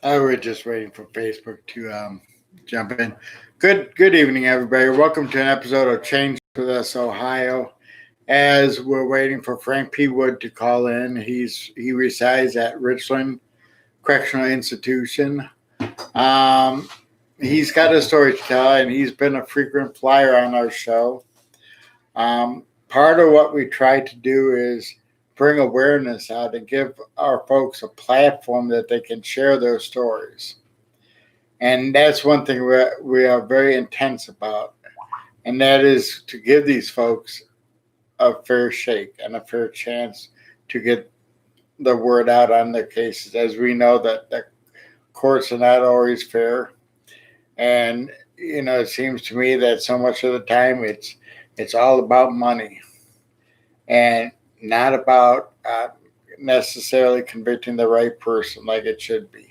I was just waiting for Facebook to jump in. Good evening, everybody. Welcome to an episode of Change with Us, Ohio. As we're waiting for Frank P. Wood to call in, he resides at Richland Correctional Institution. Um, he's got a story to tell, and he's been a frequent flyer on our show. Part of what we try to do is bring awareness out and give our folks a platform that they can share their stories. And that's one thing we are very intense about, and that is to give these folks a fair shake and a fair chance to get the word out on their cases. As we know that the courts are not always fair, and it seems to me that so much of the time it's all about money and not about necessarily convicting the right person like it should be.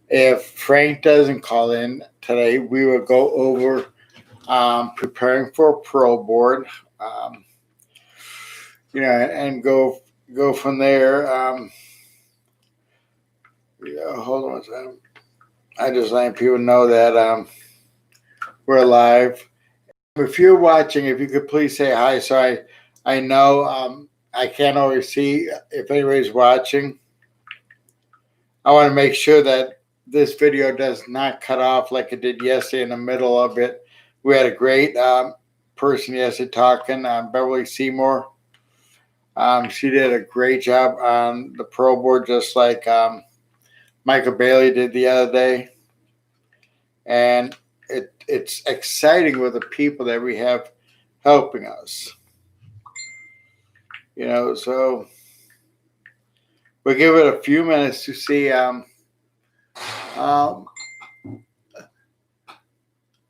If Frank doesn't call in today, we will go over preparing for a parole board, and go from there. Hold on a second. I just letting people know that we're live. If you're watching, if you could please say hi. So I know I can't always see if anybody's watching. I want to make sure that this video does not cut off like it did yesterday in the middle of it. We had a great person yesterday talking, Beverly Seymour. She did a great job on the parole board, just like Michael Bailey did the other day. And it's exciting with the people that we have helping us. So we'll give it a few minutes to see.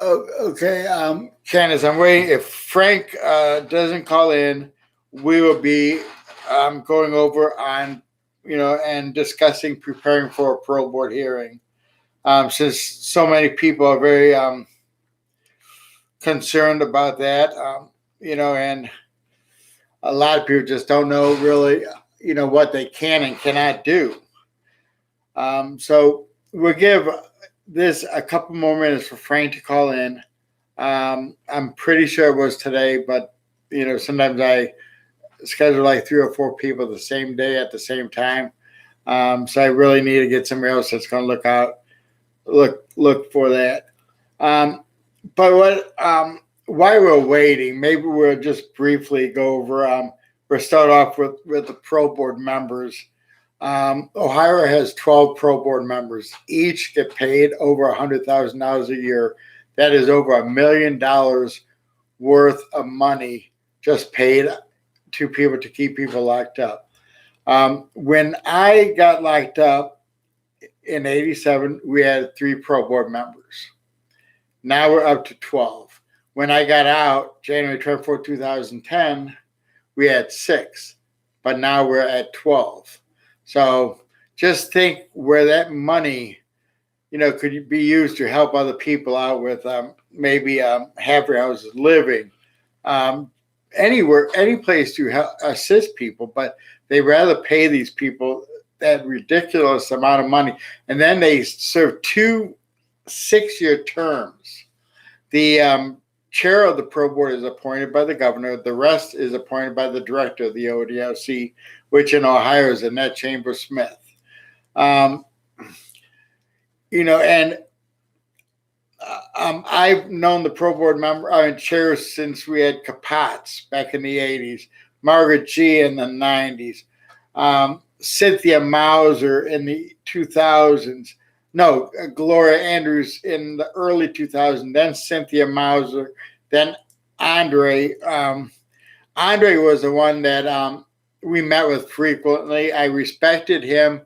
Okay, Candace, I'm waiting. If Frank doesn't call in, we will be going over on, and discussing preparing for a parole board hearing. Since so many people are very concerned about that, and a lot of people just don't know really, what they can and cannot do. So we'll give this a couple more minutes for Frank to call in. I'm pretty sure it was today, but sometimes I schedule like 3 or 4 people the same day at the same time. So I really need to get somebody else that's going to look for that. But while we're waiting, maybe we'll just briefly go over. We'll start off with the parole board members. Ohio has 12 parole board members. Each get paid over $100,000 a year. That is over $1 million worth of money just paid to people to keep people locked up. When I got locked up in '87, we had 3 parole board members. Now we're up to 12. When I got out, January 24, 2010, we had 6, but now we're at 12. So just think where that money, could be used to help other people out with maybe halfway houses, living, anywhere, any place to help assist people. But they rather pay these people that ridiculous amount of money, and then they serve 2 6-year terms. The chair of the parole board is appointed by the governor. The rest is appointed by the director of the ODLC, which in Ohio is Annette Chambers Smith. And I've known the parole board chair since we had Capots back in the 80s, Margaret G. in the 90s, Cynthia Mauser in the 2000s. No, Gloria Andrews in the early 2000s, then Cynthia Mauser, then Andre. Andre was the one that we met with frequently. I respected him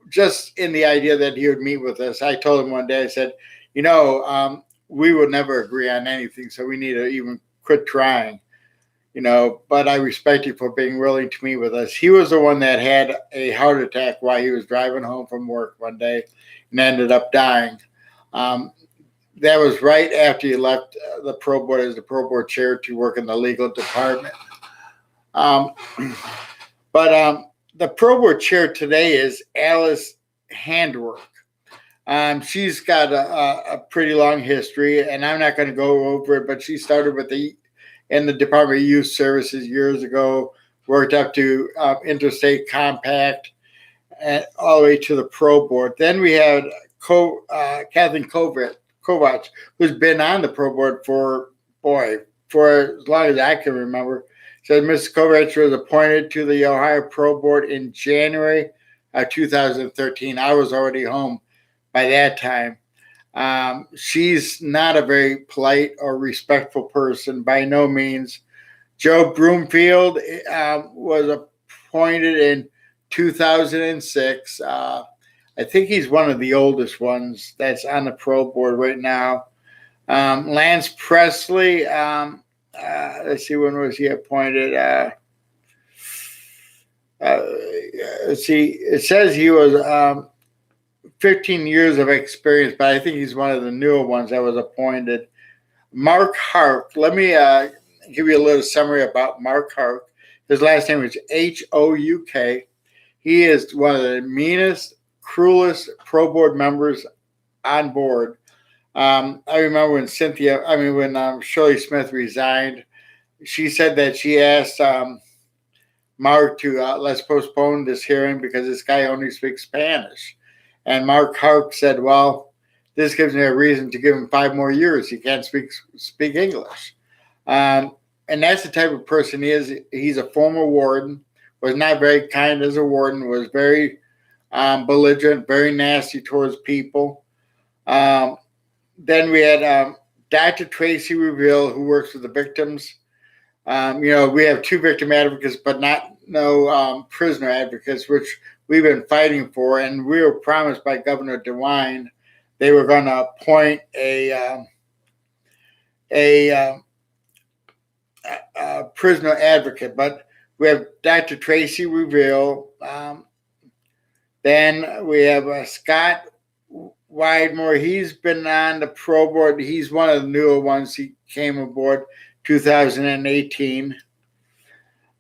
just in the idea that he would meet with us. I told him one day, I said, we would never agree on anything, so we need to even quit trying. But I respect you for being willing to meet with us. He was the one that had a heart attack while he was driving home from work one day and ended up dying. That was right after he left the parole board as the parole board chair to work in the legal department. But the parole board chair today is Alice Handwork. She's got a pretty long history, and I'm not going to go over it, but she started in the Department of Youth Services years ago, worked up to Interstate Compact, and all the way to the Pro Board. Then we had Kathleen Kovacs, who's been on the Pro Board for as long as I can remember. So Mrs. Kovacs was appointed to the Ohio Pro Board in January of 2013. I was already home by that time. She's not a very polite or respectful person by no means. Joe Broomfield was appointed in 2006. I think he's one of the oldest ones that's on the Pro Board right now. Lance Presley, let's see, when was he appointed? Let's see, it says he was 15 years of experience, but I think he's one of the newer ones that was appointed. Mark Hark, let me give you a little summary about Mark Hark. His last name is Houk. He is one of the meanest, cruelest Pro Board members on board. I remember when Shirley Smith resigned, she said that she asked Mark to let's postpone this hearing because this guy only speaks Spanish. And Mark Hark said, well, this gives me a reason to give him 5 more years. He can't speak English. And that's the type of person he is. He's a former warden, was not very kind as a warden, was very belligerent, very nasty towards people. Then we had Dr. Tracy Reveal, who works with the victims. We have 2 victim advocates, but no prisoner advocates, which we've been fighting for. And we were promised by Governor DeWine they were going to appoint a prisoner advocate. But we have Dr. Tracy Reveal. Then we have Scott Widemore. He's been on the Pro Board. He's one of the newer ones. He came aboard 2018.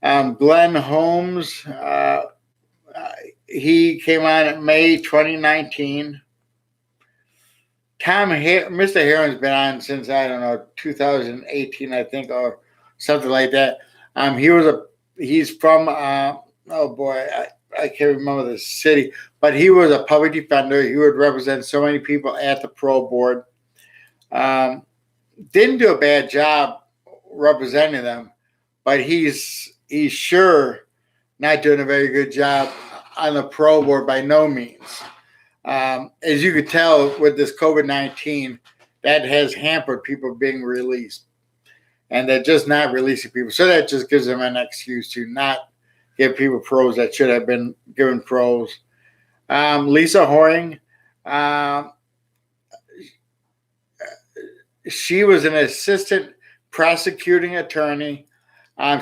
Glenn Holmes, he came on in May 2019. Mr. Heron's been on since, 2018, I think, or something like that. He's from, I can't remember the city, but he was a public defender. He would represent so many people at the Pro Board. Didn't do a bad job representing them, but he's sure not doing a very good job on the Pro Board by no means. As you could tell with this COVID-19, that has hampered people being released. And they're just not releasing people. So that just gives them an excuse to not give people pros that should have been given pros. Lisa Horing, she was an assistant prosecuting attorney.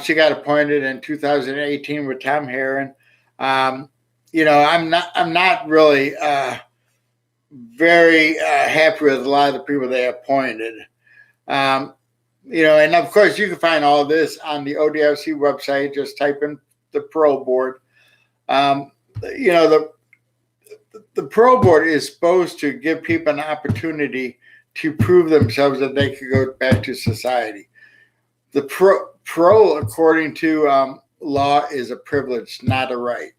She got appointed in 2018 with Tom Herron. I'm not really very happy with a lot of the people they appointed. And of course you can find all of this on the ODRC website. Just type in the Pro Board. The Pro Board is supposed to give people an opportunity to prove themselves that they could go back to society. The pro according to law, is a privilege, not a right.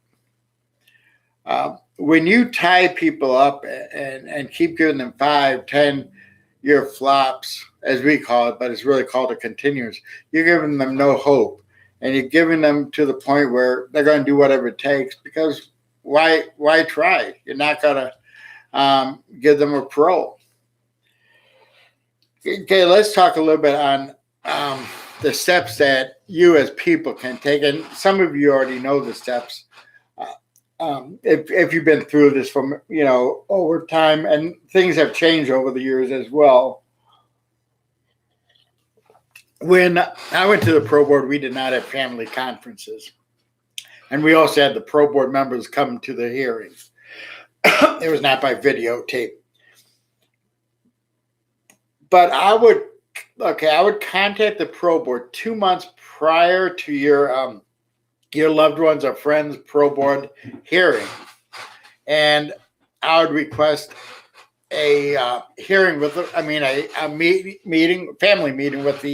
When you tie people up and keep giving them 5, 10-year flops, as we call it, but it's really called a continuance, you're giving them no hope. And you're giving them to the point where they're going to do whatever it takes, because why try? You're not going to give them a parole. Okay, let's talk a little bit on the steps that you as people can take. And some of you already know the steps. If you've been through this from, over time, and things have changed over the years as well. When I went to the Pro Board, we did not have family conferences. And we also had the Pro Board members come to the hearings. It was not by videotape. But I would contact the Pro Board 2 months prior to your loved ones or friends' Pro Board hearing. And I would request hearing with, family meeting with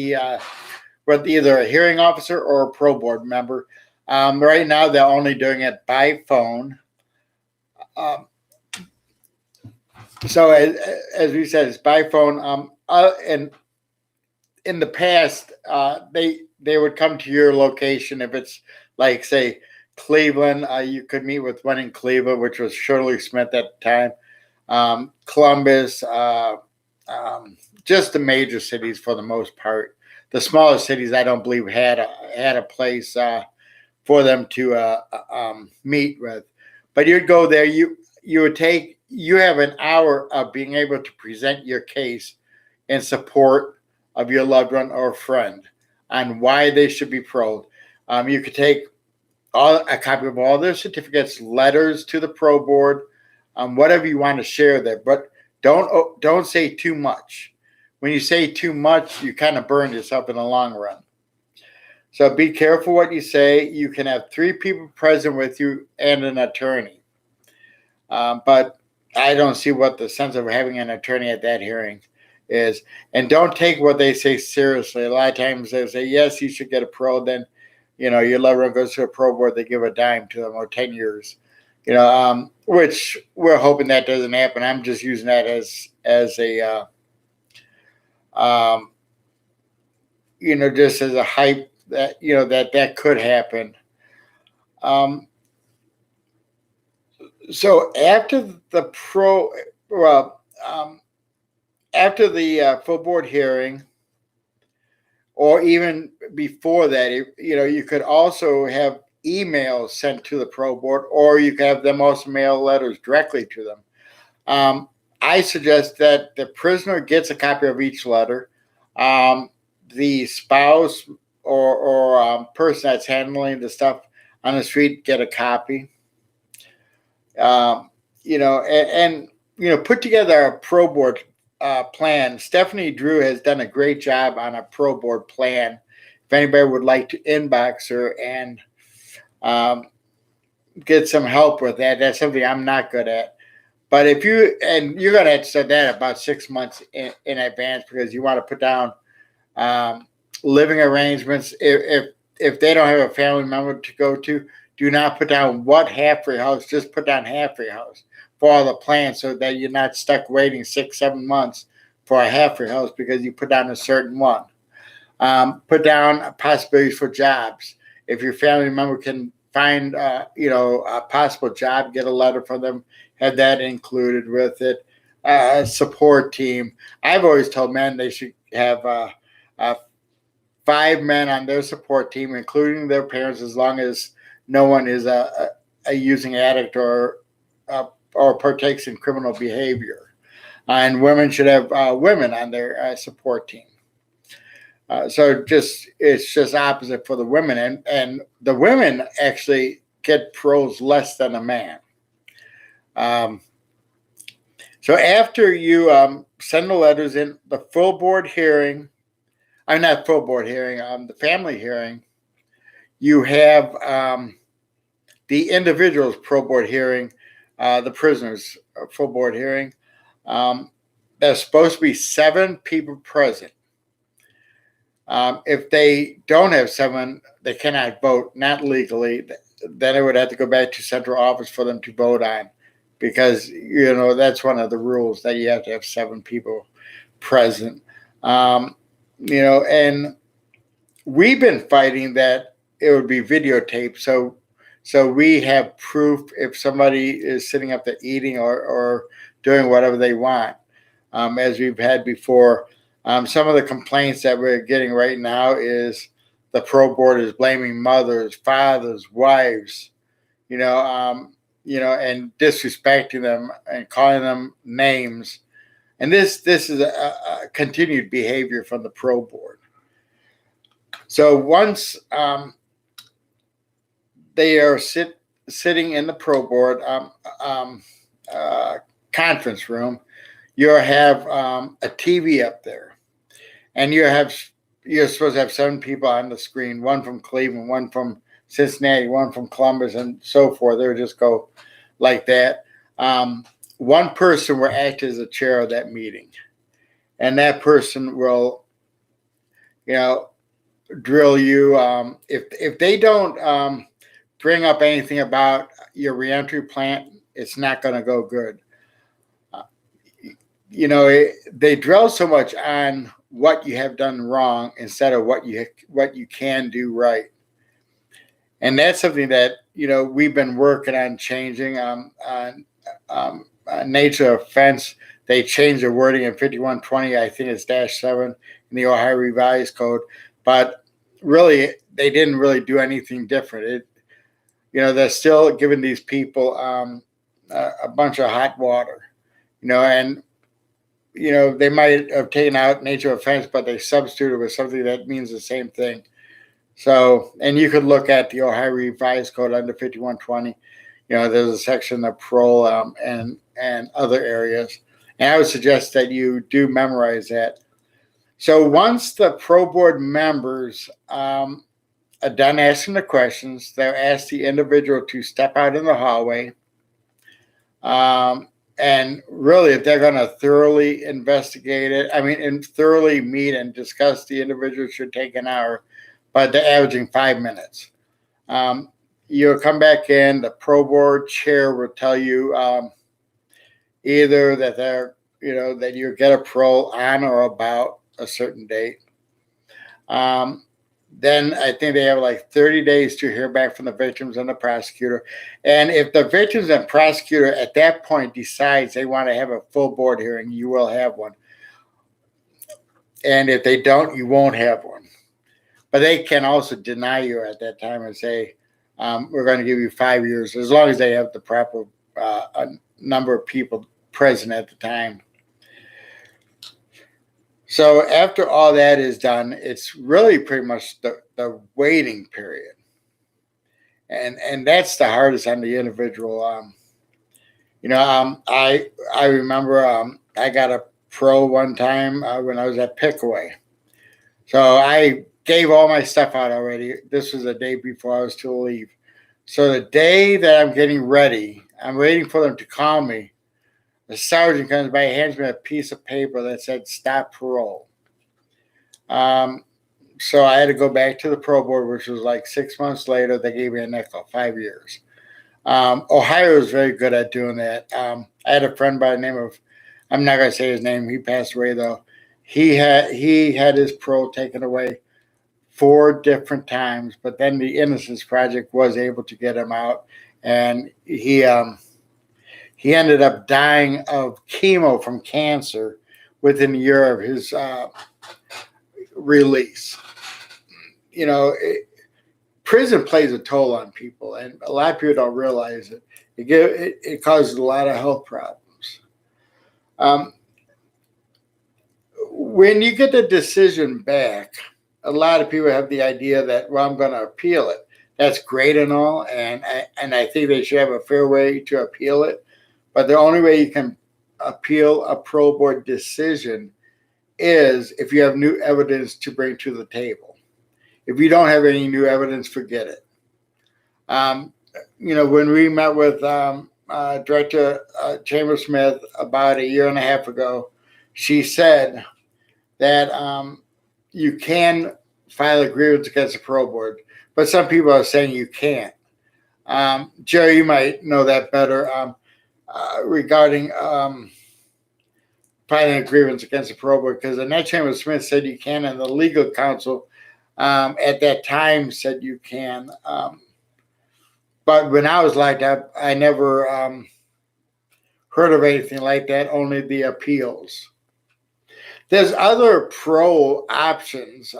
either a hearing officer or a pro board member. Right now, they're only doing it by phone. Um, so as we said, it's by phone. And in the past, they would come to your location. If it's like, say, Cleveland, you could meet with one in Cleveland, which was Shirley Smith at the time. Columbus, just the major cities for the most part. The smaller cities, I don't believe had a place for them to meet with. But you'd go there. You have an hour of being able to present your case in support of your loved one or friend on why they should be paroled. You could take a copy of all their certificates, letters to the pro board, whatever you want to share there, but don't say too much. When you say too much, you kind of burn yourself in the long run. So be careful what you say. You can have 3 people present with you and an attorney. But I don't see what the sense of having an attorney at that hearing is. And don't take what they say seriously. A lot of times they say, yes, you should get a parole. Then, your loved one goes to a pro board, they give a dime to them or 10 years. Which we're hoping that doesn't happen. I'm just using that as a, just as a hype that, that could happen. So after the after the full board hearing, or even before that, you could also have emails sent to the pro board, or you could have them also mail letters directly to them. I suggest that the prisoner gets a copy of each letter. The spouse or person that's handling the stuff on the street get a copy. And put together a pro board plan. Stephanie Drew has done a great job on a pro board plan. If anybody would like to inbox her and get some help with that, that's something I'm not good at. But you're going to have to set that about 6 months in advance, because you want to put down living arrangements. If they don't have a family member to go to, do not put down what half for your house. Just put down half for your house for all the plans, so that you're not stuck waiting 6-7 months for a half for your house because you put down a certain one. Put down possibilities for jobs. If your family member can find, a possible job, get a letter from them, have that included with it. Support team. I've always told men they should have 5 men on their support team, including their parents, as long as no one is a using addict or partakes in criminal behavior. And women should have women on their support team. So it's just opposite for the women, and the women actually get paroles less than a man. So after you send the letters in, the full board hearing, not full board hearing, the family hearing, you have the individual's pro board hearing, the prisoner's full board hearing. There's supposed to be 7 people present. If they don't have 7, they cannot vote, not legally. Then it would have to go back to central office for them to vote on, because that's one of the rules, that you have to have 7 people present. And we've been fighting that it would be videotaped, so we have proof if somebody is sitting up there eating or doing whatever they want, as we've had before. Some of the complaints that we're getting right now is the pro board is blaming mothers, fathers, wives, and disrespecting them and calling them names. And this is a continued behavior from the pro board. So once they are sitting in the pro board conference room, you have a TV up there. And you're supposed to have 7 people on the screen, 1 from Cleveland, 1 from Cincinnati, 1 from Columbus, and so forth. They would just go like that. one person will act as the chair of that meeting, and that person will, you know, drill you. If they don't bring up anything about your reentry plan, it's not going to go good. Uh, they drill so much on what you have done wrong instead of what you can do right, and that's something that we've been working on changing. Nature of offense, they changed the wording in 5120. I think it's -7 in the Ohio Revised Code, but really they didn't really do anything different. They're still giving these people a bunch of hot water, and they might have taken out nature of offense, but they substituted with something that means the same thing. So, and you could look at the Ohio Revised Code under 5120. There's a section of parole and other areas. And I would suggest that you do memorize that. So once the pro board members are done asking the questions, they'll ask the individual to step out in the hallway. And really, if they're going to thoroughly investigate it, and thoroughly meet and discuss the individual, should take an hour, but they're averaging 5 minutes. You'll come back in, the pro board chair will tell you either that that you get a parole on or about a certain date. Then I think they have like 30 days to hear back from the victims and the prosecutor. And if the victims and prosecutor at that point decides they want to have a full board hearing, you will have one. And if they don't, you won't have one. But they can also deny you at that time and say, we're going to give you 5 years, as long as they have the proper number of people present at the time. So after all that is done, it's really pretty much the waiting period. And that's the hardest on the individual. I remember I got a pro one time when I was at Pickaway. So I gave all my stuff out already. This was the day before I was to leave. So the day that I'm getting ready, I'm waiting for them to call me. The sergeant comes by, hands me a piece of paper that said "Stop parole." So I had to go back to the pro board, which was like 6 months later. They gave me a nickel, 5 years. Ohio is very good at doing that. I had a friend by the name of, I'm not going to say his name. He passed away though. He had his parole taken away 4 different times, but then the Innocence Project was able to get him out, and he ended up dying of chemo from cancer within a year of his release. Prison plays a toll on people, and a lot of people don't realize it. It causes a lot of health problems. When you get the decision back, a lot of people have the idea that, well, I'm going to appeal it. That's great and all, and I think they should have a fair way to appeal it. But the only way you can appeal a pro board decision is if you have new evidence to bring to the table. If you don't have any new evidence, forget it. When we met with Director Chambersmith about a year and a half ago, she said that you can file a grievance against the parole board, but some people are saying you can't. Jerry, you might know that better. Regarding filing a grievance against the parole board, because Annette Chambers-Smith said you can, and the legal counsel at that time said you can. But when I was locked up, I never heard of anything like that, only the appeals. There's other pro options.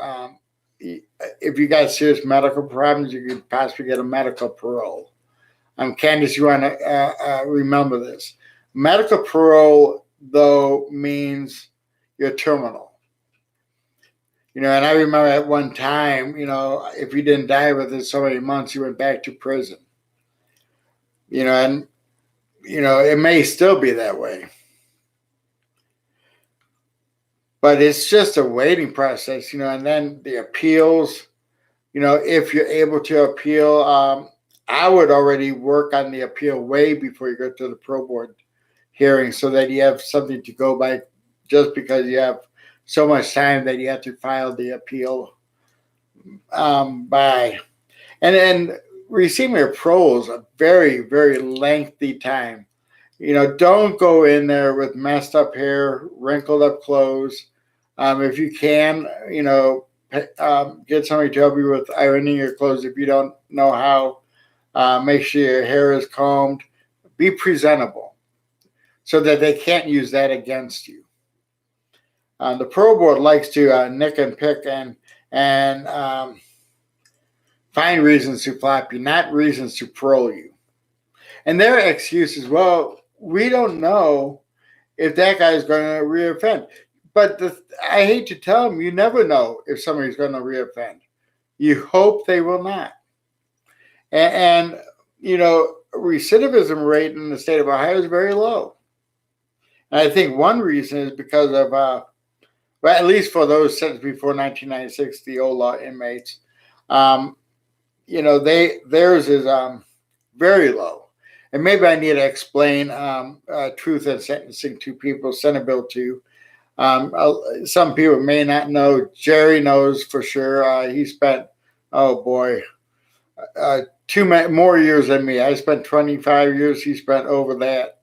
If you got serious medical problems, you could possibly get a medical parole. Candace, you want to remember this. Medical parole, though, means you're terminal. And I remember at one time, if you didn't die within so many months, you went back to prison. And it may still be that way. But it's just a waiting process, and then the appeals, if you're able to appeal, I would already work on the appeal way before you go to the pro board hearing so that you have something to go by just because you have so much time that you have to file the appeal by. And then receiving a parole is a very, very lengthy time. Don't go in there with messed up hair, wrinkled up clothes. If you can, get somebody to help you with ironing your clothes if you don't know how. Make sure your hair is combed. Be presentable so that they can't use that against you. The parole board likes to nick and pick and find reasons to flap you, not reasons to parole you. And their excuse is, well, we don't know if that guy is going to reoffend. But I hate to tell them, you never know if somebody's going to reoffend. You hope they will not. And recidivism rate in the state of Ohio is very low. And I think one reason is because of, well, at least for those sentenced before 1996, the old law inmates, theirs is very low. And maybe I need to explain truth in sentencing to people, Senate Bill 2. Some people may not know. Jerry knows for sure. He spent, more years than me. I spent 25 years. He spent over that.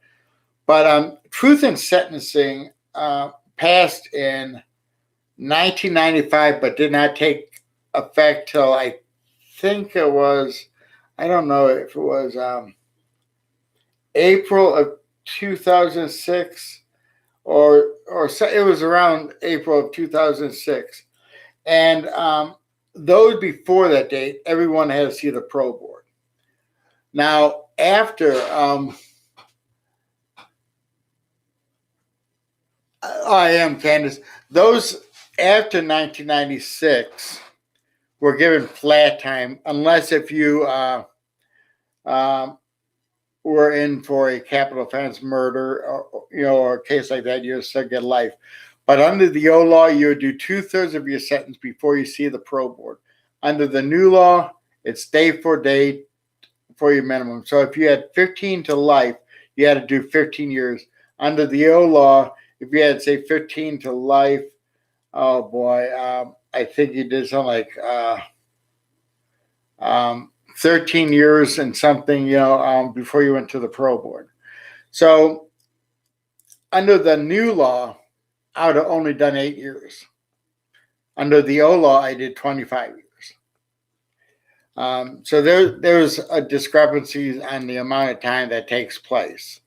But truth in sentencing passed in 1995, but did not take effect till I think it was, I don't know if it was April of 2006 or so, it was around April of 2006. And those before that date, everyone had to see the parole board. Now, after, I am Candace, those after 1996 were given flat time, unless if you were in for a capital offense, murder, or a case like that, you still get life. But under the old law, you would do 2/3 of your sentence before you see the parole board. Under the new law, it's day for day for your minimum. So if you had 15 to life, you had to do 15 years. Under the old law, if you had, say, 15 to life, oh boy, I think you did something like 13 years and something, before you went to the parole board. So under the new law, I would have only done 8 years. Under the old law, I did 25 years. So there's a discrepancy on the amount of time that takes place.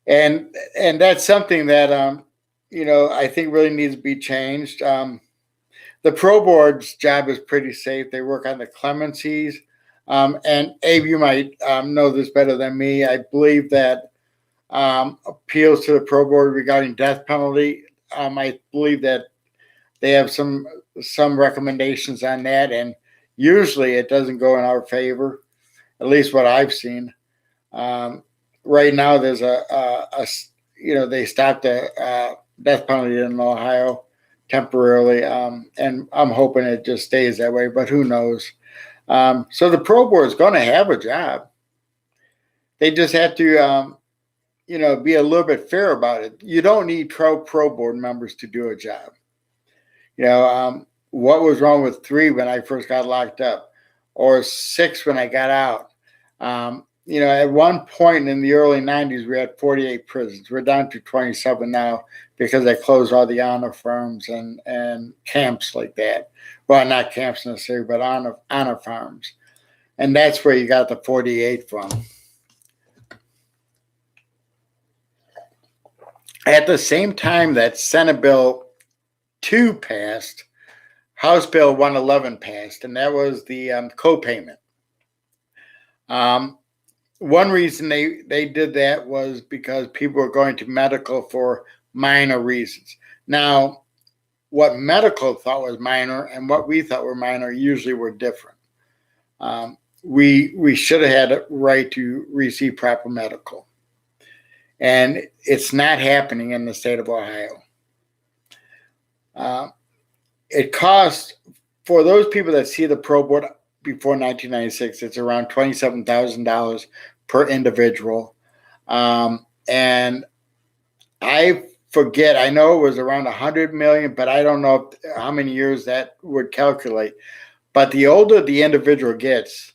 And that's something that, I think really needs to be changed. The parole board's job is pretty safe. They work on the clemencies. And Abe, you might know this better than me. I believe that appeals to the parole board regarding death penalty, I believe that they have some recommendations on that. And usually it doesn't go in our favor, at least what I've seen. Right now, there's they stopped the death penalty in Ohio temporarily, and I'm hoping it just stays that way, but who knows? So the parole board is going to have a job. They just have to, be a little bit fair about it. You don't need 12 parole board members to do a job. What was wrong with 3 when I first got locked up, or 6 when I got out? At one point in the early 90s, we had 48 prisons. We're down to 27 now because they closed all the honor farms and camps like that. Well, not camps necessarily, but honor farms. And that's where you got the 48 from. At the same time that Senate Bill 2 passed, House Bill 111 passed, and that was the co-payment. One reason they did that was because people were going to medical for minor reasons. Now, what medical thought was minor and what we thought were minor usually were different. We should have had a right to receive proper medical. And it's not happening in the state of Ohio. It costs, for those people that see the parole board before 1996, it's around $27,000 per individual. And I forget, I know it was around 100 million, but I don't know how many years that would calculate. But the older the individual gets,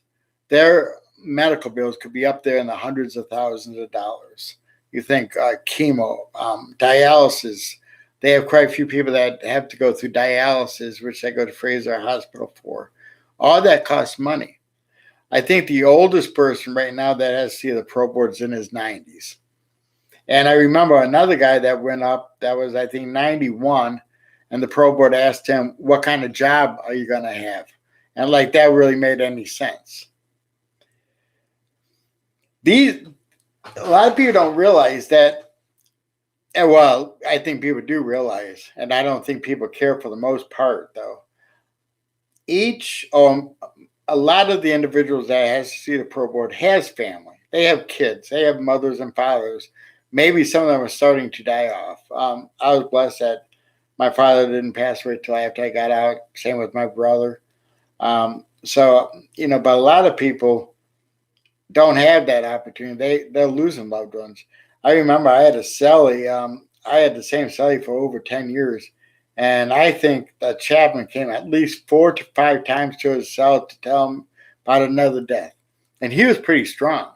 their medical bills could be up there in the hundreds of thousands of dollars. You think chemo, dialysis. They have quite a few people that have to go through dialysis, which they go to Fraser Hospital for. All that costs money. I think the oldest person right now that has to see the pro board's in his 90s. And I remember another guy that went up that was, I think, 91, and the pro board asked him, what kind of job are you going to have? And like that really made any sense. A lot of people don't realize that, well, I think people do realize, and I don't think people care for the most part, though. A lot of the individuals that has to see the pro board has family. They have kids. They have mothers and fathers. Maybe some of them are starting to die off. I was blessed that my father didn't pass away till after I got out. Same with my brother. But a lot of people don't have that opportunity. They're losing loved ones. I remember I had a cellie. I had the same cellie for over 10 years. And I think the chaplain came at least 4 to 5 times to his cell to tell him about another death. And he was pretty strong.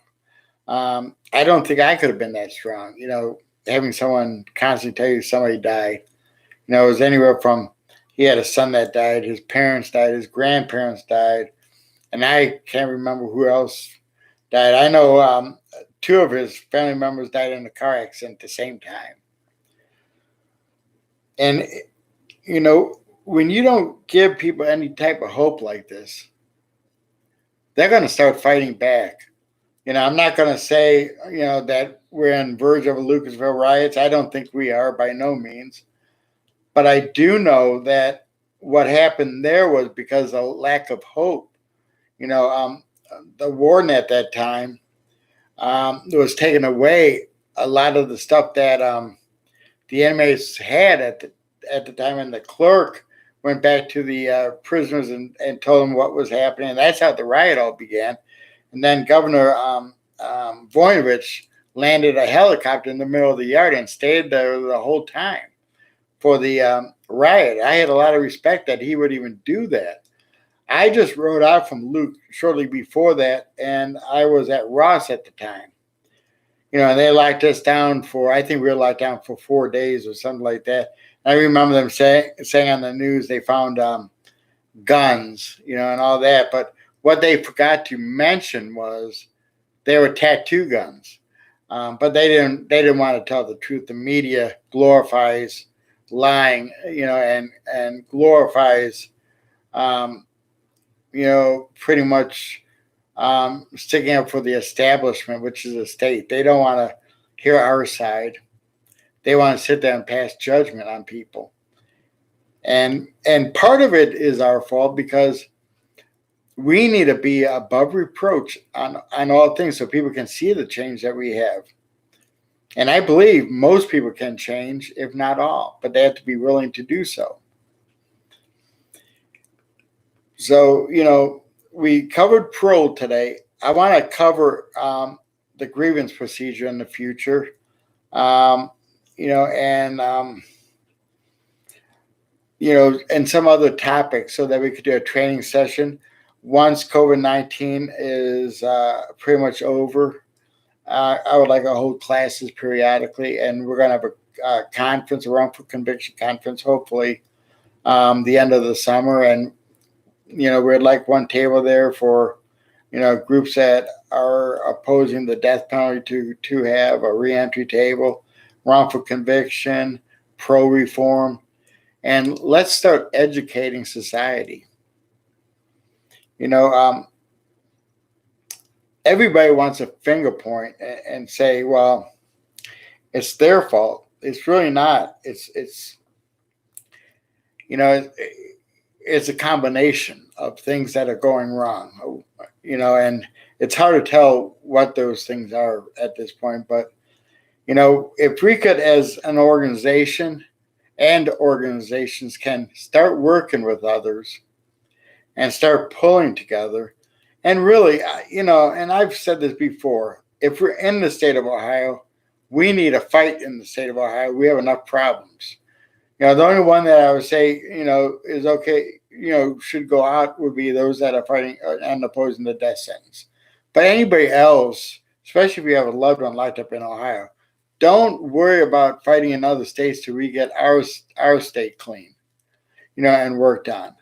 I don't think I could have been that strong. Having someone constantly tell you somebody died. It was anywhere from, he had a son that died, his parents died, his grandparents died, and I can't remember who else died. I know 2 of his family members died in a car accident at the same time. And, when you don't give people any type of hope like this, they're going to start fighting back. I'm not going to say, that we're on verge of a Lucasville riots. I don't think we are, by no means. But I do know that what happened there was because of lack of hope. The warden at that time was taking away a lot of the stuff that the inmates had at the time, and the clerk went back to the prisoners and told them what was happening. And that's how the riot all began. And then Governor Voinovich landed a helicopter in the middle of the yard and stayed there the whole time for the riot. I had a lot of respect that he would even do that. I just rode out from Luke shortly before that, and I was at Ross at the time. And they locked us down I think we were locked down for 4 days or something like that. I remember them saying on the news they found guns, and all that. But what they forgot to mention was they were tattoo guns. But they didn't want to tell the truth. The media glorifies lying, and glorifies, pretty much sticking up for the establishment, which is the state. They don't want to hear our side. They want to sit there and pass judgment on people. And part of it is our fault because we need to be above reproach on all things so people can see the change that we have. And I believe most people can change, if not all, but they have to be willing to do so. So, we covered parole today. I want to cover the grievance procedure in the future, and some other topics so that we could do a training session once COVID-19 is pretty much over. I would like to hold classes periodically, and we're going to have a conference, a wrongful conviction conference, hopefully the end of the summer. And, we'd like one table there for, groups that are opposing the death penalty to have a reentry table, wrongful conviction, pro-reform, and let's start educating society. Everybody wants a finger point and say, well, it's their fault. It's really not. It's a combination of things that are going wrong, and it's hard to tell what those things are at this point. But, if we could, as an organization, and organizations can start working with others and start pulling together. And really, and I've said this before, if we're in the state of Ohio, We need a fight in the state of Ohio. We have enough problems. The only one that I would say, is okay, should go out would be those that are fighting and opposing the death sentence. But anybody else, especially if you have a loved one locked up in Ohio, don't worry about fighting in other states till we get our state clean, and worked on.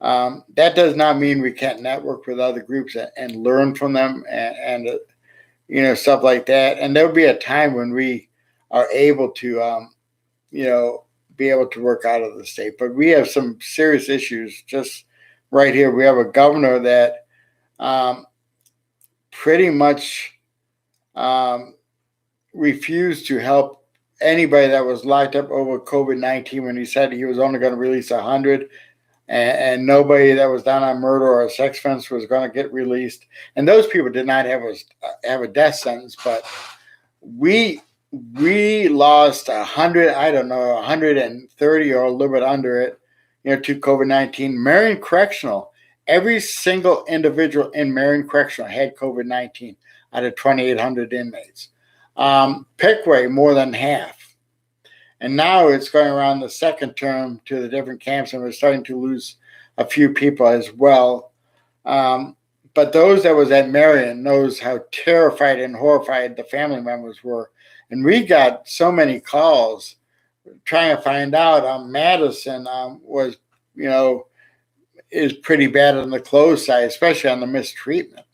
That does not mean we can't network with other groups and learn from them and stuff like that. And there'll be a time when we are able to, be able to work out of the state. But we have some serious issues just right here. We have a governor that pretty much refused to help anybody that was locked up over COVID-19 when he said he was only going to release 100 and nobody that was down on murder or a sex offense was going to get released. And those people did not have a death sentence, but we lost 100, 130 or a little bit under it, to COVID-19. Marion Correctional, every single individual in Marion Correctional had COVID-19 out of 2,800 inmates. Pickway, more than half. And now it's going around the second term to the different camps, and we're starting to lose a few people as well. But those that was at Marion knows how terrified and horrified the family members were. And we got so many calls trying to find out. Madison was, is pretty bad on the closed side, especially on the mistreatment.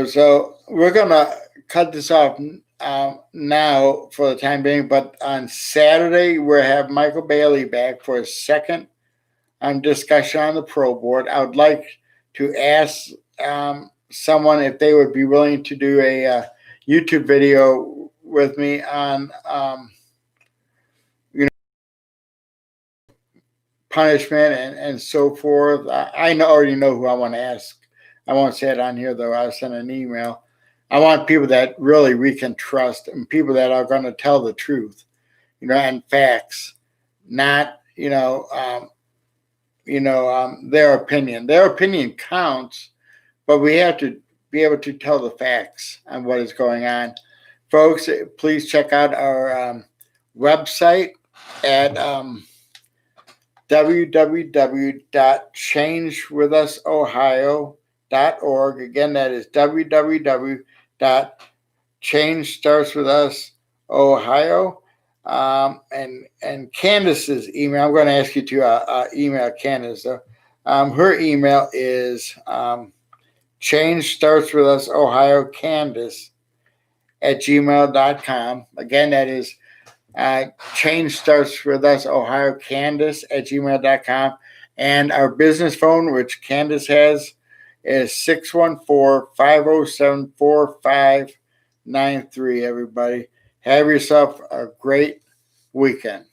So we're going to cut this off now for the time being. But on Saturday, we'll have Michael Bailey back for a second discussion on the Pro Board. I would like to ask someone if they would be willing to do a YouTube video with me on punishment and so forth. I already know who I want to ask. I won't say it on here, though. I'll send an email. I want people that really we can trust and people that are going to tell the truth, and facts, not, their opinion. Their opinion counts, but we have to be able to tell the facts on what is going on. Folks, please check out our website at www.changewithusohio.org. Again, that is www.changestartswithusohio. And Candace's email, I'm going to ask you to email Candace. Her email is changestartswithusohiocandace@gmail.com. Again, that is changestartswithusohiocandace@gmail.com. And our business phone, which Candace has, is 614-507-4593. Everybody, have yourself a great weekend.